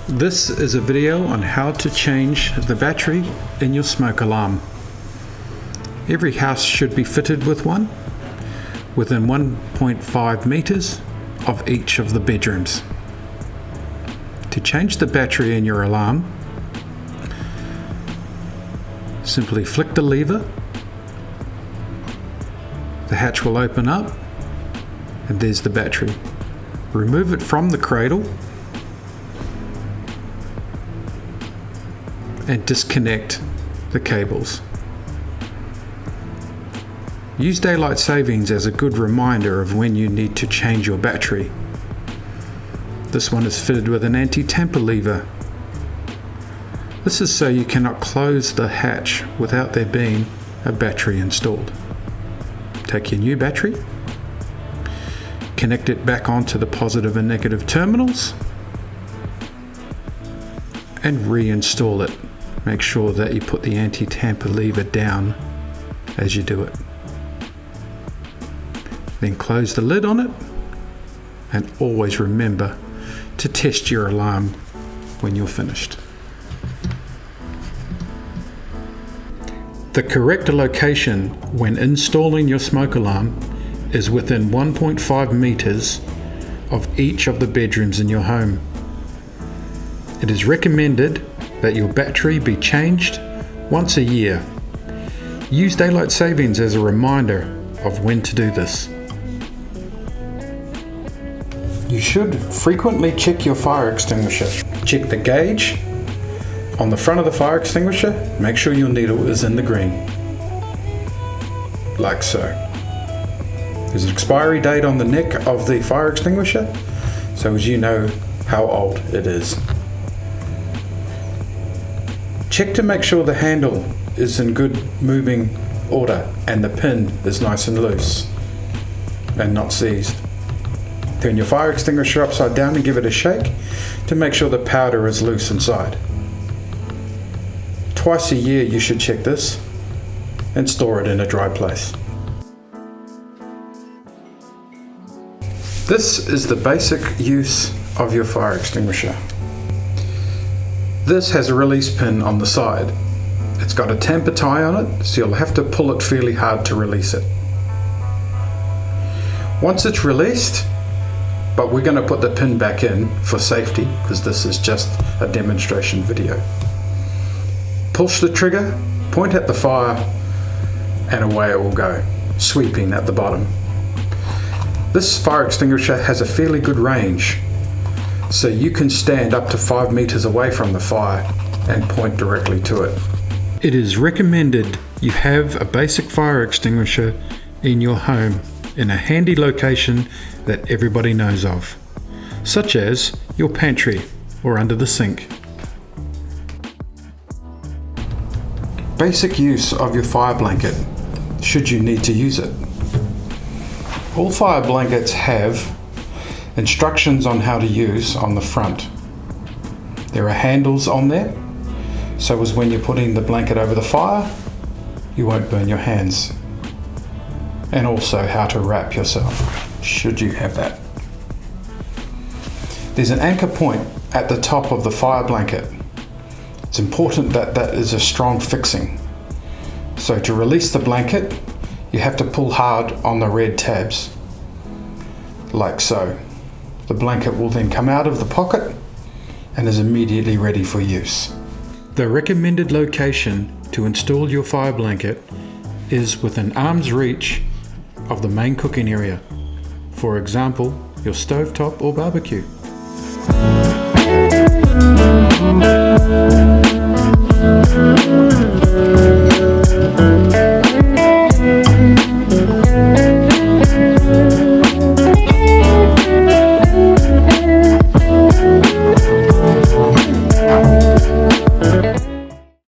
This is a video on how to change the battery in your smoke alarm. Every house should be fitted with one within 1.5 meters of each of the bedrooms. To change the battery in your alarm, simply flick the lever, the hatch will open up, and there's the battery. Remove it from the cradle and disconnect the cables. Use daylight savings as a good reminder of when you need to change your battery. This one is fitted with an anti-tamper lever. This is so you cannot close the hatch without there being a battery installed. Take your new battery, connect it back onto the positive and negative terminals, and reinstall it. Make sure that you put the anti-tamper lever down as you do it. Then close the lid on it, and always remember to test your alarm when you're finished. The correct location when installing your smoke alarm is within 1.5 meters of each of the bedrooms in your home. It is recommended that your battery be changed once a year. Use daylight savings as a reminder of when to do this. You should frequently check your fire extinguisher. Check the gauge on the front of the fire extinguisher. Make sure your needle is in the green, like so. There's an expiry date on the neck of the fire extinguisher, so as you know how old it is. Check to make sure the handle is in good moving order and the pin is nice and loose and not seized. Turn your fire extinguisher upside down and give it a shake to make sure the powder is loose inside. Twice a year you should check this and store it in a dry place. This is the basic use of your fire extinguisher. This has a release pin on the side. It's got a tamper tie on it, so you'll have to pull it fairly hard to release it. Once it's released, but we're going to put the pin back in for safety because this is just a demonstration video. Push the trigger, point at the fire, and away it will go, sweeping at the bottom. This fire extinguisher has a fairly good range, so you can stand up to 5 meters away from the fire and point directly to it. It is recommended you have a basic fire extinguisher in your home in a handy location that everybody knows of, such as your pantry or under the sink. Basic use of your fire blanket, should you need to use it. All fire blankets have instructions on how to use on the front. There are handles on there, so as when you're putting the blanket over the fire, you won't burn your hands. And also how to wrap yourself, should you have that. There's an anchor point at the top of the fire blanket. It's important that that is a strong fixing. So to release the blanket, you have to pull hard on the red tabs, like so. The blanket will then come out of the pocket and is immediately ready for use. The recommended location to install your fire blanket is within arm's reach of the main cooking area. For example, your stovetop or barbecue.